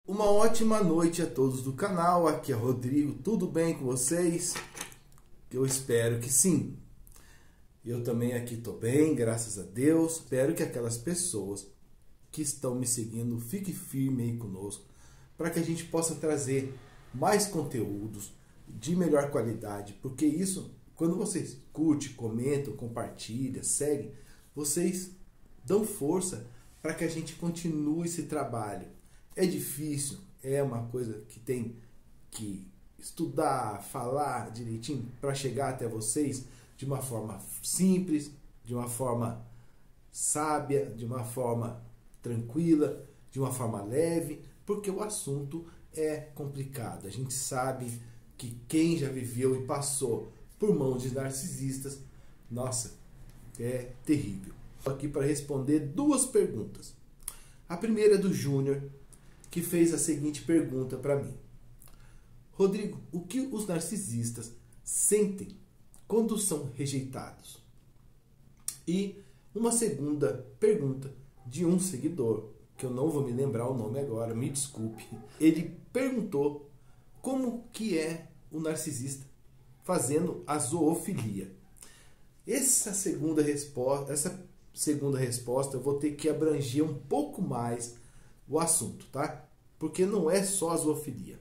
Uma ótima noite a todos do canal, aqui é Rodrigo, tudo bem com vocês? Eu espero que sim. Eu também aqui estou bem, graças a Deus. Espero que aquelas pessoas que estão me seguindo fiquem firmes aí conosco, para que a gente possa trazer mais conteúdos de melhor qualidade, porque isso, quando vocês curtem, comentam, compartilham, seguem, vocês dão força para que a gente continue esse trabalho. É difícil, é uma coisa que tem que estudar, falar direitinho para chegar até vocês de uma forma simples, de uma forma sábia, de uma forma tranquila, de uma forma leve, porque o assunto é complicado. A gente sabe que quem já viveu e passou por mãos de narcisistas, nossa, é terrível. Estou aqui para responder duas perguntas. A primeira é do Júnior, que fez a seguinte pergunta para mim: Rodrigo, o que os narcisistas sentem quando são rejeitados? E uma segunda pergunta de um seguidor, que eu não vou me lembrar o nome agora, me desculpe. Ele perguntou como que é o narcisista fazendo a zoofilia. Essa segunda resposta eu vou ter que abranger um pouco mais o assunto, tá? Porque não é só a zoofilia.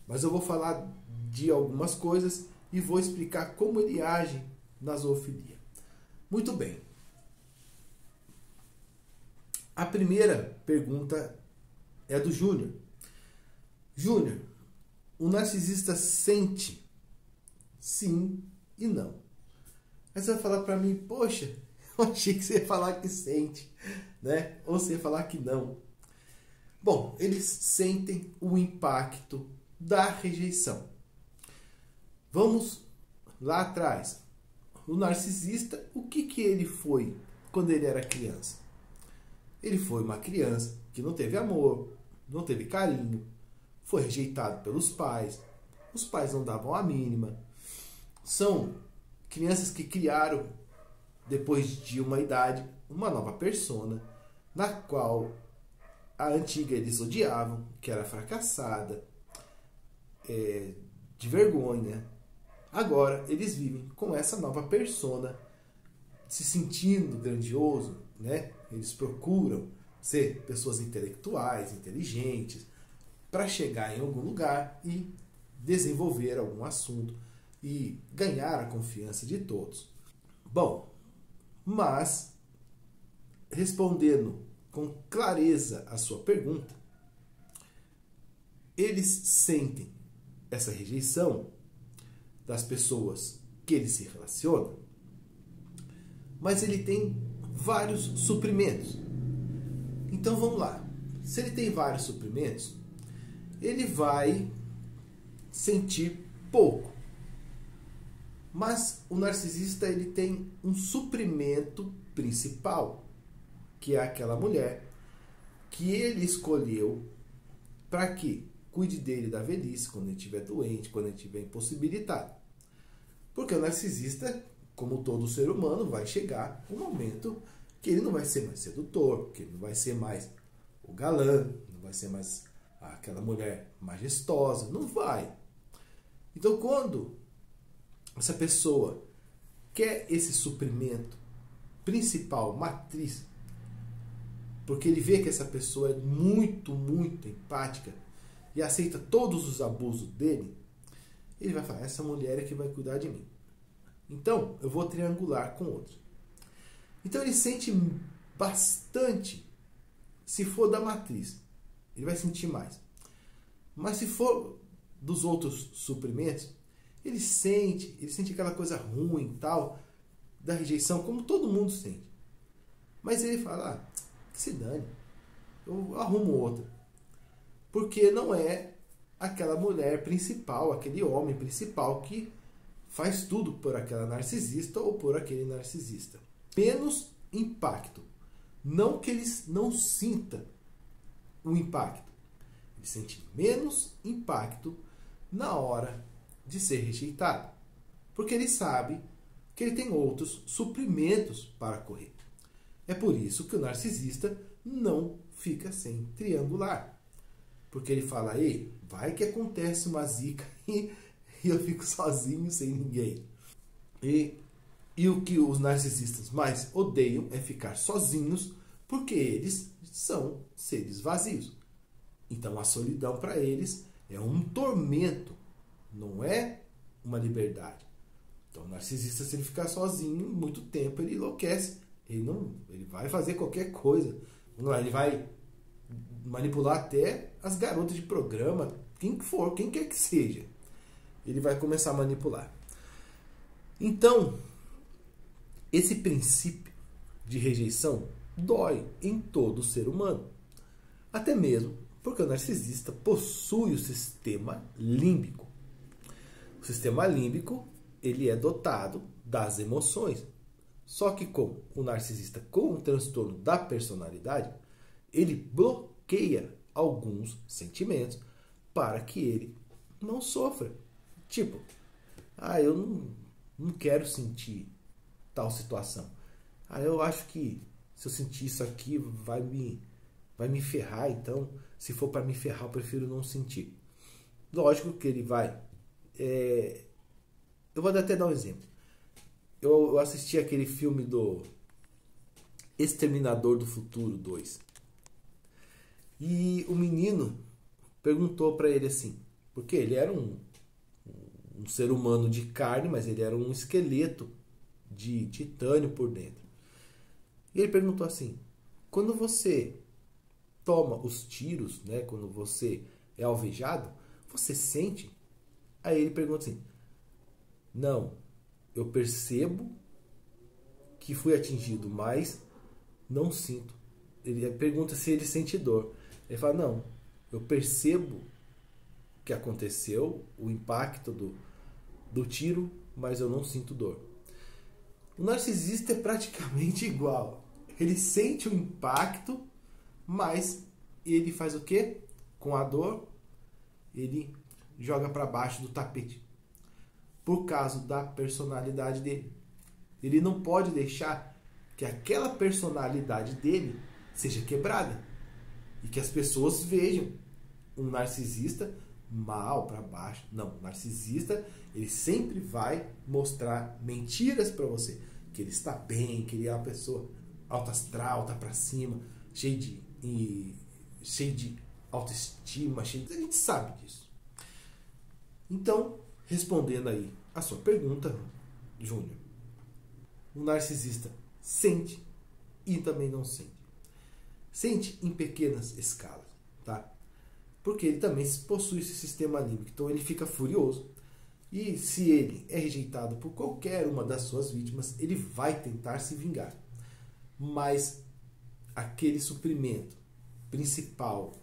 Mas eu vou falar de algumas coisas e vou explicar como ele age na zoofilia. Muito bem. A primeira pergunta é do Júnior. Júnior, o narcisista sente sim e não. Aí você vai falar para mim, poxa, eu achei que você ia falar que sente, né? Ou você ia falar que não. Bom, eles sentem o impacto da rejeição. Vamos lá atrás. O narcisista, o que ele foi quando ele era criança? Ele foi uma criança que não teve amor, não teve carinho, foi rejeitado pelos pais, os pais não davam a mínima. São crianças que criaram, depois de uma idade, uma nova persona, na qual a antiga eles odiavam, que era fracassada, de vergonha. Agora eles vivem com essa nova persona, se sentindo grandioso, né? Eles procuram ser pessoas intelectuais, inteligentes, para chegar em algum lugar e desenvolver algum assunto e ganhar a confiança de todos. Bom, mas respondendo com clareza a sua pergunta, eles sentem essa rejeição das pessoas que ele se relaciona, mas ele tem vários suprimentos. Então vamos lá. Se ele tem vários suprimentos, ele vai sentir pouco. Mas o narcisista, ele tem um suprimento principal, que é aquela mulher que ele escolheu para que cuide dele da velhice, quando ele estiver doente, quando ele estiver impossibilitado. Porque o narcisista, como todo ser humano, vai chegar um momento que ele não vai ser mais sedutor, que ele não vai ser mais o galã, não vai ser mais aquela mulher majestosa, não vai. Então, quando essa pessoa quer esse suprimento principal, matriz, porque ele vê que essa pessoa é muito, muito empática e aceita todos os abusos dele, ele vai falar, essa mulher é que vai cuidar de mim. Então, eu vou triangular com outro. Então, ele sente bastante, se for da matriz, ele vai sentir mais. Mas se for dos outros suprimentos, ele sente aquela coisa ruim e tal, da rejeição, como todo mundo sente. Mas ele fala, que se dane, eu arrumo outra. Porque não é aquela mulher principal, aquele homem principal que faz tudo por aquela narcisista ou por aquele narcisista. Menos impacto. Não que eles não sintam o impacto. Eles sentem menos impacto na hora de ser rejeitado. Porque ele sabe que ele tem outros suprimentos para correr. É por isso que o narcisista não fica sem triangular. Porque ele fala, ei, vai que acontece uma zica e eu fico sozinho, sem ninguém. E o que os narcisistas mais odeiam é ficar sozinhos, porque eles são seres vazios. Então a solidão para eles é um tormento, não é uma liberdade. Então o narcisista, se ele ficar sozinho muito tempo, ele enlouquece. Ele vai fazer qualquer coisa. Ele vai manipular até as garotas de programa, quem for, quem quer que seja. Ele vai começar a manipular. Então, esse princípio de rejeição dói em todo ser humano. Até mesmo porque o narcisista possui o sistema límbico. O sistema límbico, ele é dotado das emoções. Só que com o narcisista com um transtorno da personalidade, ele bloqueia alguns sentimentos para que ele não sofra. Tipo, eu não quero sentir tal situação. Eu acho que se eu sentir isso aqui vai me ferrar, então se for para me ferrar eu prefiro não sentir. Lógico que ele vai... Eu vou até dar um exemplo. Eu assisti aquele filme do Exterminador do Futuro 2. E o menino perguntou para ele assim, porque ele era um ser humano de carne, mas ele era um esqueleto de titânio por dentro. E ele perguntou assim, quando você toma os tiros, né, quando você é alvejado, você sente? Aí ele pergunta assim, não, eu percebo que fui atingido, mas não sinto. Ele pergunta se ele sente dor. Ele fala, não, eu percebo que aconteceu, o impacto do tiro, mas eu não sinto dor. O narcisista é praticamente igual. Ele sente o impacto, mas ele faz o quê? Com a dor, ele joga para baixo do tapete. Por causa da personalidade dele. Ele não pode deixar que aquela personalidade dele seja quebrada. E que as pessoas vejam um narcisista mal para baixo. Não, o narcisista, ele sempre vai mostrar mentiras para você. Que ele está bem, que ele é uma pessoa alta astral, tá para cima, cheio de autoestima, a gente sabe disso. Então, respondendo aí a sua pergunta, Júnior, o narcisista sente e também não sente. Sente em pequenas escalas, tá? Porque ele também possui esse sistema límbico, então ele fica furioso. E se ele é rejeitado por qualquer uma das suas vítimas, ele vai tentar se vingar. Mas aquele suprimento principal,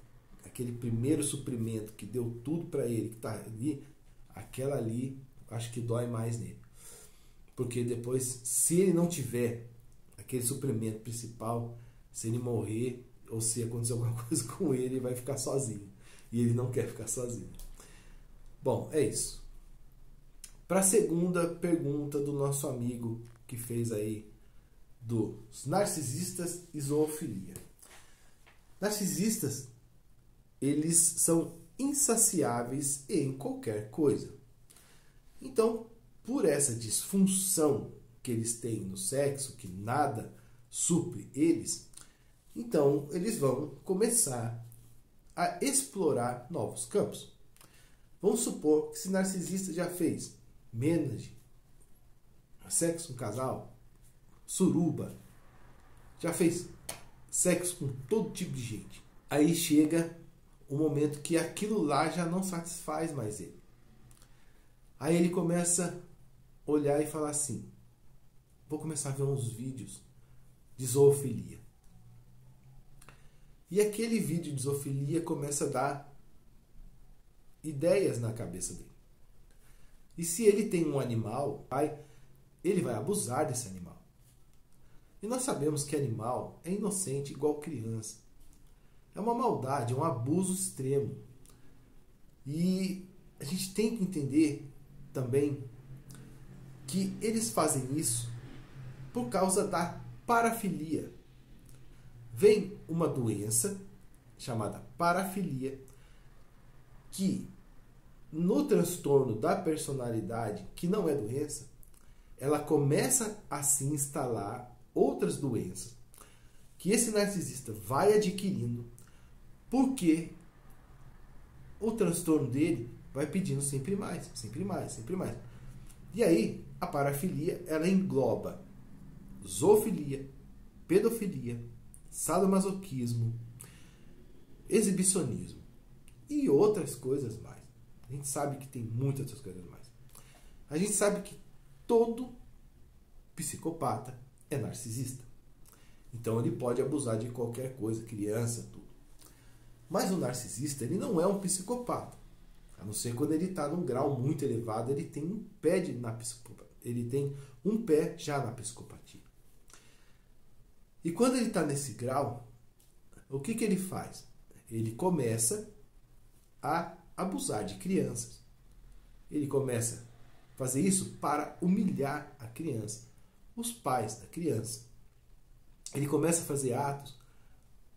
aquele primeiro suprimento que deu tudo para ele, que está ali, aquela ali, acho que dói mais nele. Porque depois, se ele não tiver aquele suprimento principal, se ele morrer ou se acontecer alguma coisa com ele, ele vai ficar sozinho. E ele não quer ficar sozinho. Bom, é isso. Para a segunda pergunta do nosso amigo que fez aí dos narcisistas e zoofilia. Narcisistas, eles são insaciáveis em qualquer coisa. Então, por essa disfunção que eles têm no sexo, que nada supre eles, então eles vão começar a explorar novos campos. Vamos supor que esse narcisista já fez menage, sexo com casal, suruba, já fez sexo com todo tipo de gente. Aí chega o momento que aquilo lá já não satisfaz mais ele. Aí ele começa a olhar e falar assim, vou começar a ver uns vídeos de zoofilia. E aquele vídeo de zoofilia começa a dar ideias na cabeça dele. E se ele tem um animal, ele vai abusar desse animal. E nós sabemos que animal é inocente igual criança. É uma maldade, é um abuso extremo. E a gente tem que entender também que eles fazem isso por causa da parafilia. Vem uma doença chamada parafilia que no transtorno da personalidade, que não é doença, ela começa a se instalar outras doenças que esse narcisista vai adquirindo, porque o transtorno dele vai pedindo sempre mais, sempre mais, sempre mais. E aí, a parafilia, ela engloba zoofilia, pedofilia, sadomasoquismo, exibicionismo e outras coisas mais. A gente sabe que tem muitas outras coisas mais. A gente sabe que todo psicopata é narcisista. Então ele pode abusar de qualquer coisa, criança, tudo. Mas o narcisista, ele não é um psicopata. A não ser quando ele está num grau muito elevado, ele tem um pé na psicopatia. Ele tem um pé já na psicopatia. E quando ele está nesse grau, o que ele faz? Ele começa a abusar de crianças. Ele começa a fazer isso para humilhar a criança, os pais da criança. Ele começa a fazer atos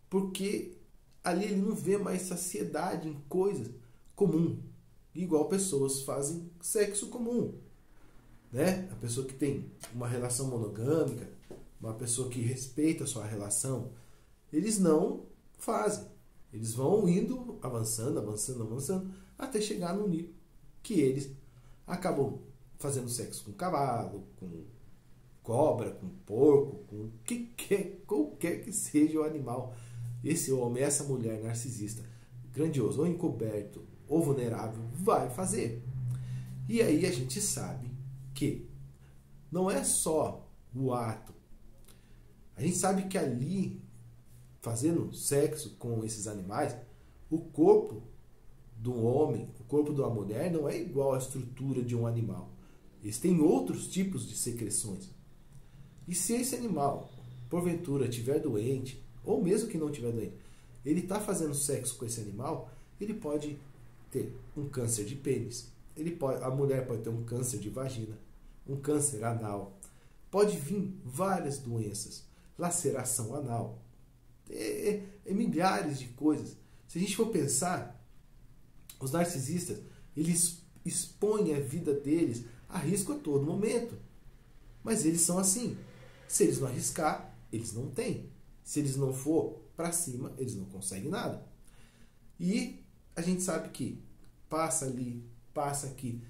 porque ali ele não vê mais saciedade em coisas comum, igual pessoas fazem sexo comum, né? A pessoa que tem uma relação monogâmica, uma pessoa que respeita a sua relação, eles não fazem. Eles vão indo, avançando, avançando, avançando, até chegar no nível que eles acabam fazendo sexo com cavalo, com cobra, com porco, com qualquer que seja o animal. Esse homem, essa mulher narcisista, grandioso, ou encoberto, ou vulnerável, vai fazer. E aí a gente sabe que não é só o ato. A gente sabe que ali, fazendo sexo com esses animais, o corpo do homem, o corpo de uma mulher não é igual à estrutura de um animal. Eles têm outros tipos de secreções. E se esse animal, porventura, estiver doente, ou mesmo que não estiver doente, ele está fazendo sexo com esse animal, ele pode ter um câncer de pênis, a mulher pode ter um câncer de vagina, um câncer anal, pode vir várias doenças, laceração anal, milhares de coisas. Se a gente for pensar, os narcisistas, eles expõem a vida deles a risco a todo momento. Mas eles são assim. Se eles não arriscar, eles não têm. Se eles não for para cima, eles não conseguem nada. E a gente sabe que passa ali, passa aqui,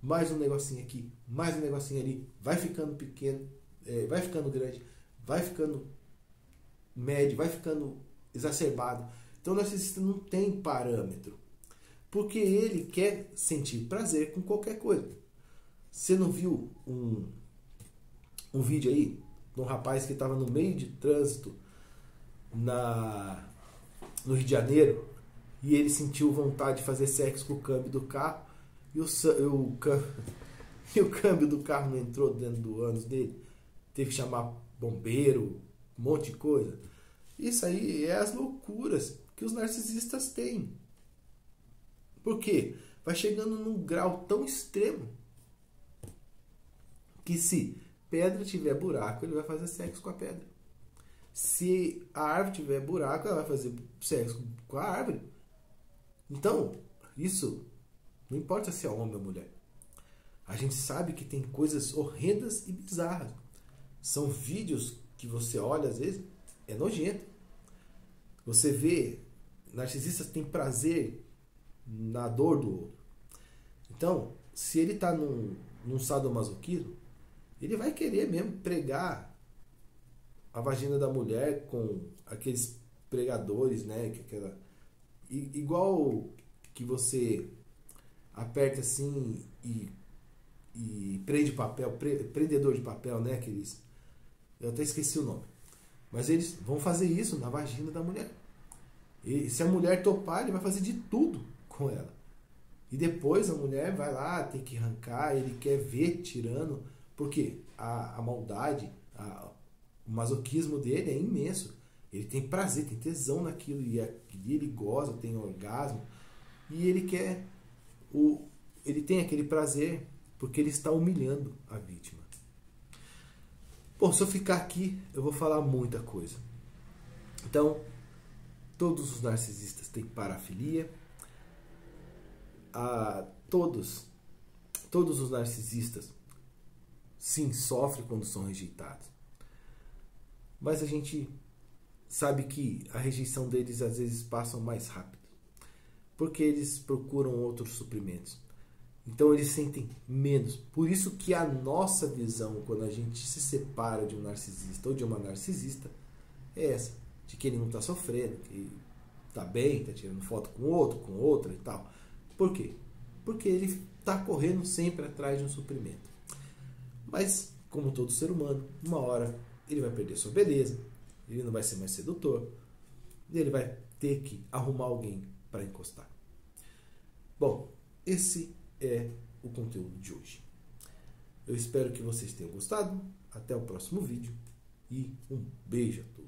mais um negocinho aqui, mais um negocinho ali, vai ficando pequeno, vai ficando grande, vai ficando médio, vai ficando exacerbado. Então o narcisista não tem parâmetro, porque ele quer sentir prazer com qualquer coisa. Você não viu um vídeo aí de um rapaz que estava no meio de trânsito no Rio de Janeiro e ele sentiu vontade de fazer sexo com o câmbio do carro e o câmbio do carro não entrou dentro do ânus dele? Teve que chamar bombeiro, um monte de coisa. Isso aí é as loucuras que os narcisistas têm. Por quê? Vai chegando num grau tão extremo que se pedra tiver buraco, ele vai fazer sexo com a pedra. Se a árvore tiver buraco, ela vai fazer sexo com a árvore. Então, isso não importa se é homem ou mulher. A gente sabe que tem coisas horrendas e bizarras. São vídeos que você olha, às vezes, é nojento. Você vê, narcisistas têm prazer na dor do outro. Então, se ele está num sadomasoquismo, ele vai querer mesmo pregar a vagina da mulher com aqueles pregadores, né? Igual que você aperta assim e prende papel, prendedor de papel, né? Eu até esqueci o nome. Mas eles vão fazer isso na vagina da mulher. E se a mulher topar, ele vai fazer de tudo com ela. E depois a mulher vai lá, tem que arrancar, ele quer ver tirando. Porque a maldade, o masoquismo dele é imenso. Ele tem prazer, tem tesão naquilo. E ele goza, tem orgasmo. E ele quer... Ele tem aquele prazer porque ele está humilhando a vítima. Bom, se eu ficar aqui, eu vou falar muita coisa. Então, todos os narcisistas têm parafilia. todos os narcisistas, sim, sofrem quando são rejeitados. Mas a gente sabe que a rejeição deles às vezes passa mais rápido, porque eles procuram outros suprimentos. Então eles sentem menos. Por isso que a nossa visão, quando a gente se separa de um narcisista ou de uma narcisista, é essa, de que ele não está sofrendo, que está bem, está tirando foto com outro, com outra e tal. Por quê? Porque ele está correndo sempre atrás de um suprimento. Mas, como todo ser humano, uma hora ele vai perder sua beleza, ele não vai ser mais sedutor, e ele vai ter que arrumar alguém para encostar. Bom, esse é o conteúdo de hoje. Eu espero que vocês tenham gostado. Até o próximo vídeo e um beijo a todos.